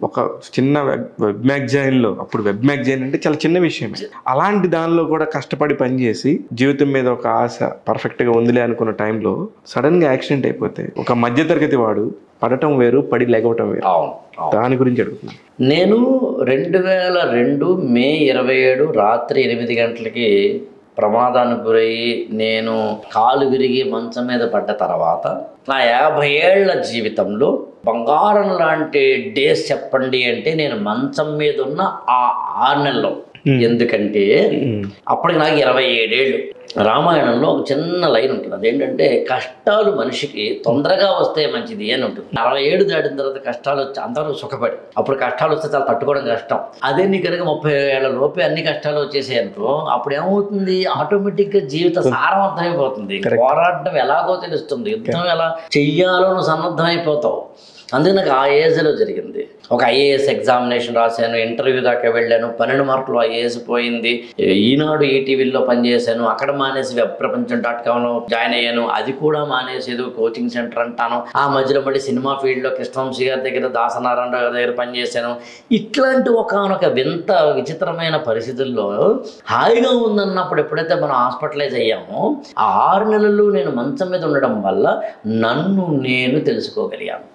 ఒక చిన్న వెబ్ మ్యాగజైన్లో, అప్పుడు వెబ్ మ్యాగజైన్ అంటే చాలా చిన్న విషయమే, అలాంటి దానిలో కూడా కష్టపడి పనిచేసి జీవితం మీద ఒక ఆశ పర్ఫెక్ట్గా ఉందిలే అనుకున్న టైంలో సడన్గా యాక్సిడెంట్ అయిపోతే ఒక మధ్యతరగతి వాడు పడటం వేరు, పడి లెగవటం వేరు. దాని గురించి అడుగుతున్నాను. నేను 2002 మే 27 రాత్రి 8 గంటలకి ప్రమాదానికి గురయ్యి నేను కాలు విరిగి మంచం మీద పడ్డ తర్వాత నా 50 ఏళ్ల జీవితంలో బంగారం లాంటి డేస్ చెప్పండి అంటే నేను మంచం మీద ఉన్న ఆ 6 నెలల్లో. ఎందుకంటే అప్పటికి నాకు 27 ఏళ్ళు. రామాయణంలో ఒక చిన్న లైన్ ఉంటుంది, అదేంటంటే కష్టాలు మనిషికి తొందరగా వస్తే మంచిది అని ఉంటుంది. 47 దాటిన తర్వాత కష్టాలు వచ్చి అంతవరకు సుఖపడి, అప్పుడు కష్టాలు వస్తే చాలా తట్టుకోవడం కష్టం. అదే నీ కనుక 30 ఏళ్ల లోపే అన్ని కష్టాలు వచ్చేసాయి అనుకో, అప్పుడు ఏమవుతుంది, ఆటోమేటిక్గా జీవిత సారం అర్థమైపోతుంది, పోరాటం ఎలాగో తెలుస్తుంది, యుద్ధం ఎలా చెయ్యాలో నువ్వు సన్నద్ధమైపోతావు. అందుకే నాకు ఆ ఏజ్లో జరిగింది. ఒక ఐఏఎస్ ఎగ్జామినేషన్ రాశాను, ఇంటర్వ్యూ దాకా వెళ్ళాను, 12 మార్కులు ఐఏఎస్ పోయింది. ఈనాడు ఈటీవీలో పనిచేశాను, అక్కడ మానేసి webprapancham.comలో జాయిన్ అయ్యాను, అది కూడా మానేసి ఏదో కోచింగ్ సెంటర్ అంటాను. ఆ మధ్యలో మళ్ళీ సినిమా ఫీల్డ్లో కృష్ణవంశీ గారి దగ్గర, దాసనారాయణ గారి దగ్గర పనిచేశాను. ఇట్లాంటి ఒకనొక వింత విచిత్రమైన పరిస్థితుల్లో హాయిగా ఉందన్నప్పుడు ఎప్పుడైతే మనం హాస్పిటలైజ్ అయ్యామో, ఆ 6 నెలలు నేను మంచం మీద ఉండడం వల్ల నన్ను నేను తెలుసుకోగలిగాను.